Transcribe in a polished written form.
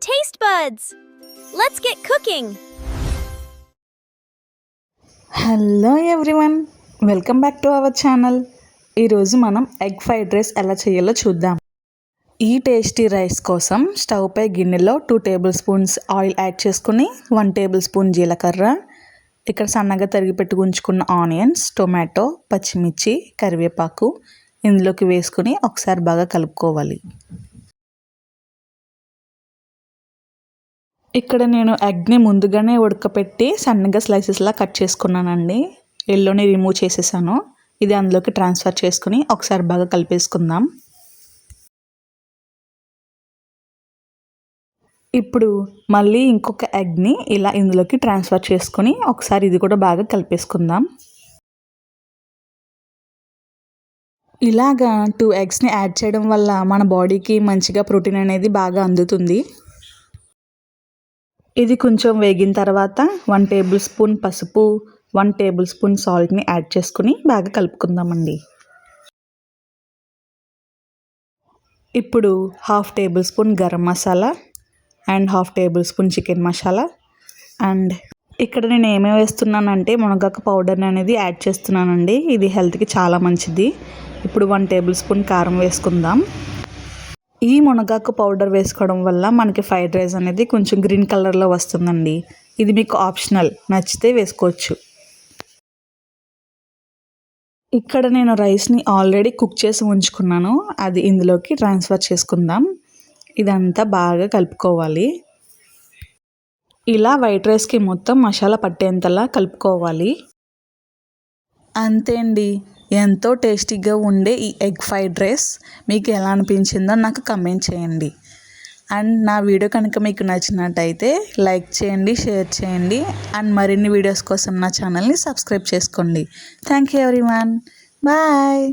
taste buds! Let's get cooking! Hello everyone, welcome back to our channel. ఈరోజు మనం egg fried rice ఎలా చేయాలో చూద్దాం. ఈ టేస్టీ రైస్ కోసం స్టవ్ పై గిన్నెలో 2 టేబుల్ స్పూన్స్ ఆయిల్ యాడ్ చేసుకుని 1 టేబుల్ స్పూన్ జీలకర్ర, ఇక్కడ సన్నగా తరిగి పెట్టి ఉంచుకున్న ఆనియన్స్, టొమాటో, పచ్చిమిర్చి, కరివేపాకు ఇందులోకి వేసుకుని ఒకసారి బాగా కలుపుకోవాలి. ఇక్కడ నేను ఎగ్ని ముందుగానే ఉడకపెట్టి సన్నగా స్లైసెస్లా కట్ చేసుకున్నానండి. ఎల్లోని రిమూవ్ చేసేసాను. ఇది అందులోకి ట్రాన్స్ఫర్ చేసుకుని ఒకసారి బాగా కలిపేసుకుందాం. ఇప్పుడు మళ్ళీ ఇంకొక ఎగ్ని ఇలా ఇందులోకి ట్రాన్స్ఫర్ చేసుకుని ఒకసారి ఇది కూడా బాగా కలిపేసుకుందాం. ఇలాగా 2 ఎగ్స్ని యాడ్ చేయడం వల్ల మన బాడీకి మంచిగా ప్రోటీన్ అనేది బాగా అందుతుంది. ఇది కొంచెం వేగిన తర్వాత 1 టేబుల్ స్పూన్ పసుపు, 1 టేబుల్ స్పూన్ సాల్ట్ని యాడ్ చేసుకుని బాగా కలుపుకుందామండి. ఇప్పుడు 1/2 table spoon garam masala and 1/2 table spoon chicken masala and ఇక్కడ నేను ఏమేమి వేస్తున్నానంటే మునగాకు పౌడర్ అనేది యాడ్ చేస్తున్నానండి. ఇది హెల్త్కి చాలా మంచిది. ఇప్పుడు 1 టేబుల్ స్పూన్ కారం వేసుకుందాం. ఈ మునగాకు పౌడర్ వేసుకోవడం వల్ల మనకి ఫ్రైడ్ రైస్ అనేది కొంచెం గ్రీన్ కలర్లో వస్తుందండి. ఇది మీకు ఆప్షనల్, నచ్చితే వేసుకోవచ్చు. ఇక్కడ నేను రైస్ని ఆల్రెడీ కుక్ చేసి ఉంచుకున్నాను. అది ఇందులోకి ట్రాన్స్ఫర్ చేసుకుందాం. ఇదంతా బాగా కలుపుకోవాలి. ఇలా వైట్ రైస్కి మొత్తం మసాలా పట్టేంతలా కలుపుకోవాలి. అంతే అండి, ఎంతో టేస్టీగా ఉండే ఈ ఎగ్ ఫ్రైడ్ రైస్ మీకు ఎలా అనిపించిందో నాకు కమెంట్ చేయండి. అండ్ నా వీడియో కనుక మీకు నచ్చినట్టయితే లైక్ చేయండి, షేర్ చేయండి అండ్ మరిన్ని వీడియోస్ కోసం నా ఛానల్ని సబ్స్క్రైబ్ చేసుకోండి. Thank you everyone, bye.